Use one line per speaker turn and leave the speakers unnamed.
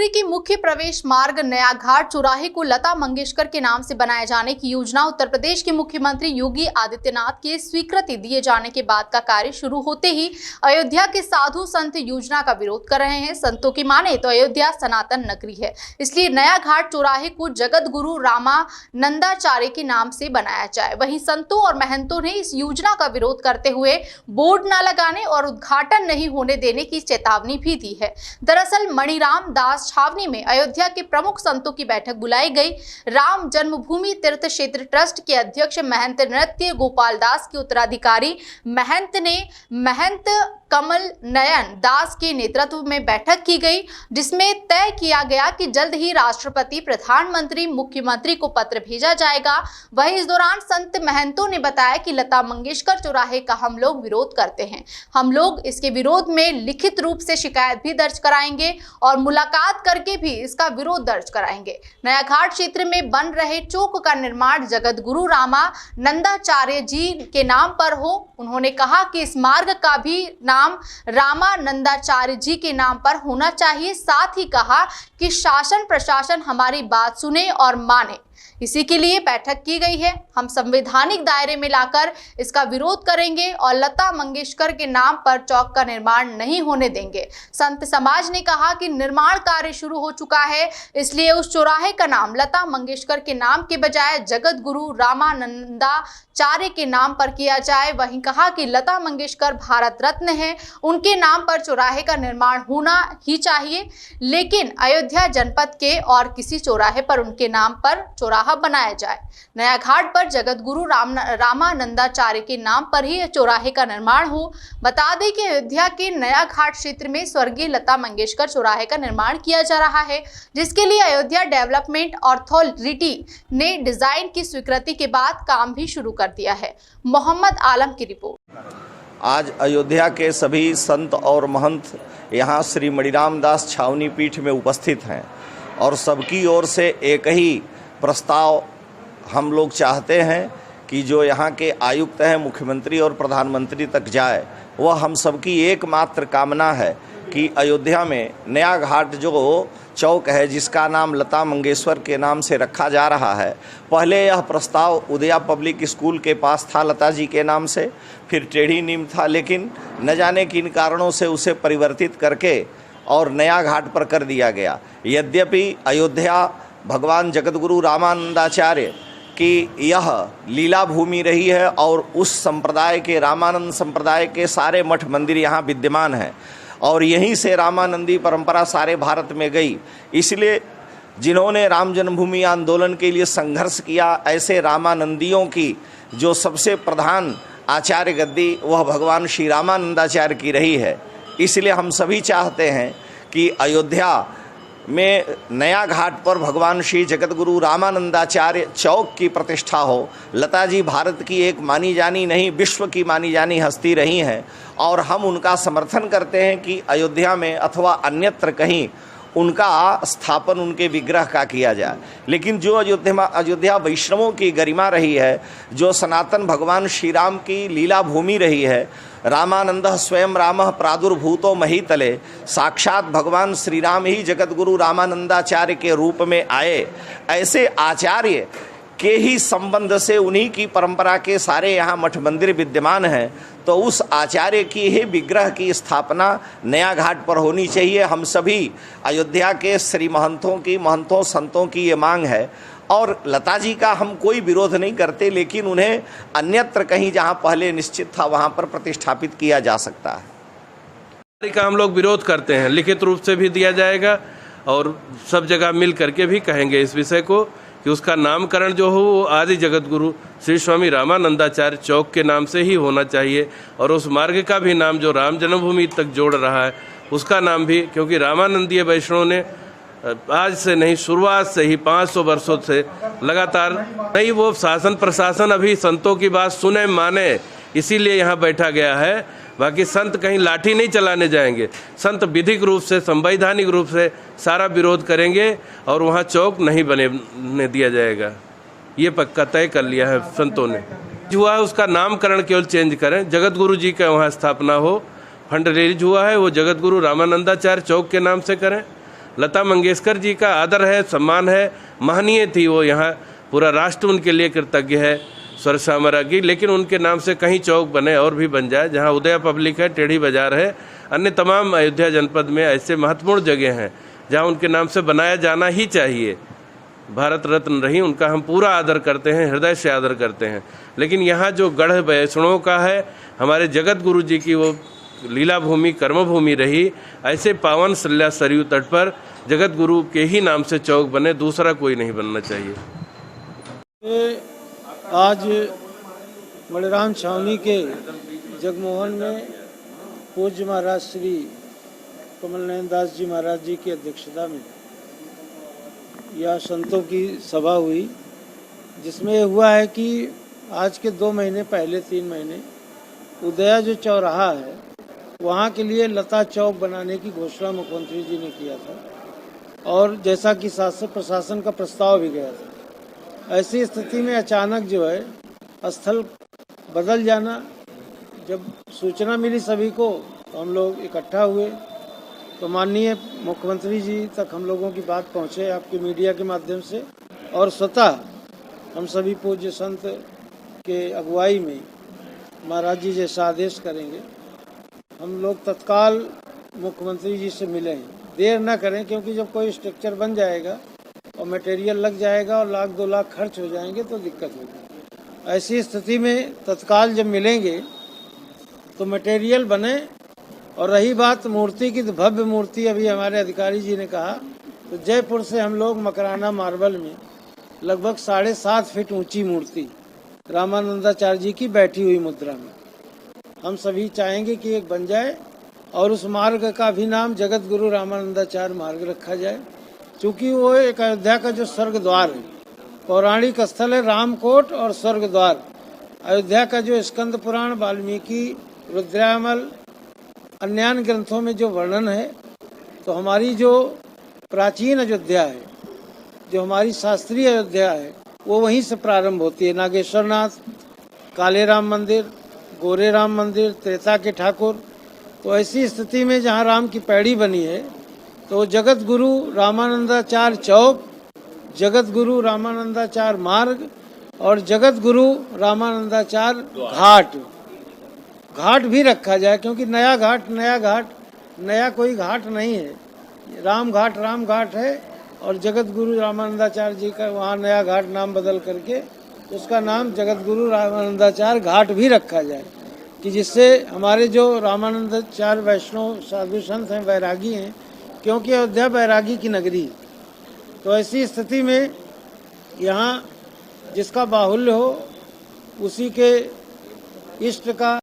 नगरी की मुख्य प्रवेश मार्ग नया घाट चौराहे को लता मंगेशकर के नाम से बनाए जाने की योजना उत्तर प्रदेश के मुख्यमंत्री योगी आदित्यनाथ के स्वीकृति दिए जाने के बाद का कार्य शुरू होते ही अयोध्या के साधु संत योजना का विरोध कर रहे हैं। संतों की माने तो अयोध्या सनातन नगरी है, इसलिए नया घाट चौराहे को जगत गुरु रामानंदाचार्य के नाम से बनाया जाए। वहीं संतों और महंतों ने इस योजना का विरोध करते हुए बोर्ड न लगाने और उद्घाटन नहीं होने देने की चेतावनी भी दी है। दरअसल मणिराम दास छावनी में अयोध्या के प्रमुख संतों की बैठक बुलाई गई। राम जन्मभूमि तीर्थ क्षेत्र ट्रस्ट के अध्यक्ष महंत नृत्य गोपाल दास के उत्तराधिकारी महंत कमल नयन दास के नेतृत्व में बैठक की गई, जिसमें तय किया गया कि जल्द ही राष्ट्रपति, प्रधानमंत्री, मुख्यमंत्री को पत्र भेजा जाएगा। वहीं इस दौरान संत महंतों ने बताया कि लता मंगेशकर चौराहे का हम लोग विरोध करते हैं। हम लोग इसके विरोध में लिखित रूप से शिकायत भी दर्ज कराएंगे और मुलाकात करके भी इसका विरोध दर्ज कराएंगे। नया घाट क्षेत्र में बन रहे चौक का निर्माण जगत गुरु रामानंदाचार्य जी के नाम पर हो। उन्होंने कहा कि इस मार्ग का भी नाम रामानंदाचार्य जी के नाम पर होना चाहिए। साथ ही कहा कि शासन प्रशासन हमारी बात सुने और माने, इसी के लिए बैठक की गई है। हम संवैधानिक दायरे में लाकर इसका विरोध करेंगे और लता मंगेशकर के नाम पर चौक का निर्माण नहीं होने देंगे। संत समाज ने कहा कि निर्माण कार्य शुरू हो चुका है, इसलिए उस चौराहे का नाम लता मंगेशकर के नाम के बजाय जगत गुरु रामानंदाचार्य के नाम पर किया जाए। वहीं कहा कि लता मंगेशकर भारत रत्न है, उनके नाम पर चौराहे का निर्माण होना ही चाहिए, लेकिन अयोध्या जनपद के और किसी चौराहे पर उनके नाम पर चौराहा बनाया जाए। नया घाट पर जगत गुरु रामानंदाचार्य के नाम पर ही चौराहे का निर्माण हो। बता दें कि अयोध्या के नया घाट क्षेत्र में स्वर्गीय लता मंगेशकर चौराहे का निर्माण किया जा रहा है, जिसके लिए अयोध्या डेवलपमेंट अथॉरिटी ने डिजाइन की स्वीकृति के बाद काम भी शुरू कर दिया है। मोहम्मद आलम की रिपोर्ट।
आज अयोध्या के सभी संत और महंत यहाँ श्री मणिराम दास छावनी पीठ में उपस्थित हैं और सबकी ओर से एक ही प्रस्ताव हम लोग चाहते हैं कि जो यहाँ के आयुक्त हैं, मुख्यमंत्री और प्रधानमंत्री तक जाए। वह हम सबकी एकमात्र कामना है कि अयोध्या में नया घाट जो चौक है, जिसका नाम लता मंगेशकर के नाम से रखा जा रहा है, पहले यह प्रस्ताव उदया पब्लिक स्कूल के पास था लता जी के नाम से, फिर टेढ़ी नीम था, लेकिन न जाने किन कारणों से उसे परिवर्तित करके और नया घाट पर कर दिया गया। यद्यपि अयोध्या भगवान जगतगुरु रामानंदाचार्य की यह लीला भूमि रही है और उस संप्रदाय के, रामानंद संप्रदाय के सारे मठ मंदिर यहाँ विद्यमान हैं और यहीं से रामानंदी परंपरा सारे भारत में गई। इसलिए जिन्होंने राम जन्मभूमि आंदोलन के लिए संघर्ष किया, ऐसे रामानंदियों की जो सबसे प्रधान आचार्य गद्दी वह भगवान श्री रामानंदाचार्य की रही है। इसलिए हम सभी चाहते हैं कि अयोध्या में नया घाट पर भगवान श्री जगतगुरु रामानंदाचार्य चौक की प्रतिष्ठा हो। लता जी भारत की एक मानी जानी नहीं, विश्व की मानी जानी हस्ती रही हैं और हम उनका समर्थन करते हैं कि अयोध्या में अथवा अन्यत्र कहीं उनका स्थापन, उनके विग्रह का किया जाए। लेकिन जो अयोध्या वैष्णवों की गरिमा रही है, जो सनातन भगवान श्री राम की लीला भूमि रही है, रामानंद स्वयं रामः प्रादुर्भूतो महीतले, साक्षात भगवान श्री राम ही जगतगुरु रामानंदाचार्य के रूप में आए। ऐसे आचार्य के ही संबंध से, उन्हीं की परंपरा के सारे यहाँ मठ मंदिर विद्यमान हैं, तो उस आचार्य की ही विग्रह की स्थापना नया घाट पर होनी चाहिए। हम सभी अयोध्या के श्री महंतों संतों की ये मांग है और लता जी का हम कोई विरोध नहीं करते, लेकिन उन्हें अन्यत्र कहीं जहाँ पहले निश्चित था वहाँ पर प्रतिष्ठापित किया जा सकता है।
का हम लोग विरोध करते हैं, लिखित रूप से भी दिया जाएगा और सब जगह मिल करके भी कहेंगे इस विषय को कि उसका नामकरण जो हो वो आदि जगत गुरु श्री स्वामी रामानंदाचार्य चौक के नाम से ही होना चाहिए और उस मार्ग का भी नाम जो राम जन्मभूमि तक जोड़ रहा है उसका नाम भी, क्योंकि रामानंदीय वैष्णव ने आज से नहीं, शुरुआत से ही 500 वर्षों से लगातार नहीं, वो शासन प्रशासन अभी संतों की बात सुने माने, इसीलिए यहाँ बैठा गया है। बाकी संत कहीं लाठी नहीं चलाने जाएंगे, संत विधिक रूप से, संवैधानिक रूप से सारा विरोध करेंगे और वहाँ चौक नहीं बने दिया जाएगा। ये पक्का तय कर लिया है संतों ने। हुआ है उसका नामकरण केवल चेंज करें, जगत गुरु जी का वहाँ स्थापना हो। फंड रिलीज हुआ है वो जगत गुरु रामानंदाचार्य चौक के नाम से करें। लता मंगेशकर जी का आदर है, सम्मान है, महनीय थी वो, यहाँ पूरा राष्ट्र उनके लिए कृतज्ञ है स्वर श्यामरा की। लेकिन उनके नाम से कहीं चौक बने और भी बन जाए, जहाँ उदया पब्लिक है, टेढ़ी बाजार है, अन्य तमाम अयोध्या जनपद में ऐसे महत्वपूर्ण जगह हैं जहाँ उनके नाम से बनाया जाना ही चाहिए। भारत रत्न रही, उनका हम पूरा आदर करते हैं, हृदय से आदर करते हैं। लेकिन यहाँ जो गढ़ वैष्णवों का है, हमारे जगत गुरु जी की वो लीला भूमि, कर्मभूमि रही, ऐसे पावन सल्या सरयू तट पर जगत गुरु के ही नाम से चौक बने, दूसरा कोई नहीं बनना चाहिए।
आज मणिराम छावनी के जगमोहन में पूज्य महाराज श्री कमल नयन दास जी महाराज जी की अध्यक्षता में यह संतों की सभा हुई, जिसमें यह हुआ है कि आज के 2 महीने पहले, 3 महीने, उदया जो चौराहा है वहाँ के लिए लता चौक बनाने की घोषणा मुख्यमंत्री जी ने किया था और जैसा कि शासन प्रशासन का प्रस्ताव भी गया था। ऐसी स्थिति में अचानक जो है स्थल बदल जाना, जब सूचना मिली सभी को तो हम लोग इकट्ठा हुए, तो माननीय मुख्यमंत्री जी तक हम लोगों की बात पहुँचे आपके मीडिया के माध्यम से, और स्वतः हम सभी पूज्य संत के अगुवाई में महाराज जी जैसा आदेश करेंगे, हम लोग तत्काल मुख्यमंत्री जी से मिले हैं। देर न करें, क्योंकि जब कोई स्ट्रक्चर बन जाएगा और मटेरियल लग जाएगा और 1-2 लाख खर्च हो जाएंगे तो दिक्कत होगी। ऐसी स्थिति में तत्काल जब मिलेंगे तो मटेरियल बने। और रही बात मूर्ति की, तो भव्य मूर्ति अभी हमारे अधिकारी जी ने कहा, तो जयपुर से हम लोग मकराना मार्बल में लगभग 7.5 फीट ऊंची मूर्ति रामानंदाचार्य जी की बैठी हुई मुद्रा में हम सभी चाहेंगे कि एक बन जाए, और उस मार्ग का भी नाम जगत गुरु रामानंदाचार्य मार्ग रखा जाए, क्योंकि वो एक अयोध्या का जो स्वर्ग द्वार है, पौराणिक स्थल है, रामकोट और स्वर्ग द्वार। अयोध्या का जो स्कंद पुराण, वाल्मीकि, रुद्रायमल, अन्य ग्रंथों में जो वर्णन है, तो हमारी जो प्राचीन अयोध्या है, जो हमारी शास्त्रीय अयोध्या है, वो वहीं से प्रारंभ होती है। नागेश्वर नाथ, काले राम मंदिर, गोरे राम मंदिर, त्रेता के ठाकुर। तो ऐसी स्थिति में जहाँ राम की पैड़ी बनी है, तो जगत गुरु रामानंदाचार्य चौक, जगत गुरु रामानंदाचार्य मार्ग और जगत गुरु रामानंदाचार्य घाट भी रखा जाए, क्योंकि नया कोई घाट नहीं है। राम घाट है, और जगत गुरु रामानंदाचार्य जी का वहाँ नया घाट नाम बदल करके उसका नाम जगत गुरु रामानंदाचार्य घाट भी रखा जाए, कि जिससे हमारे जो रामानंदाचार्य वैष्णव साधु संत हैं, वैरागी हैं, क्योंकि अयोध्या वैरागी की नगरी है। तो ऐसी स्थिति में यहाँ जिसका बाहुल्य हो, उसी के इष्ट का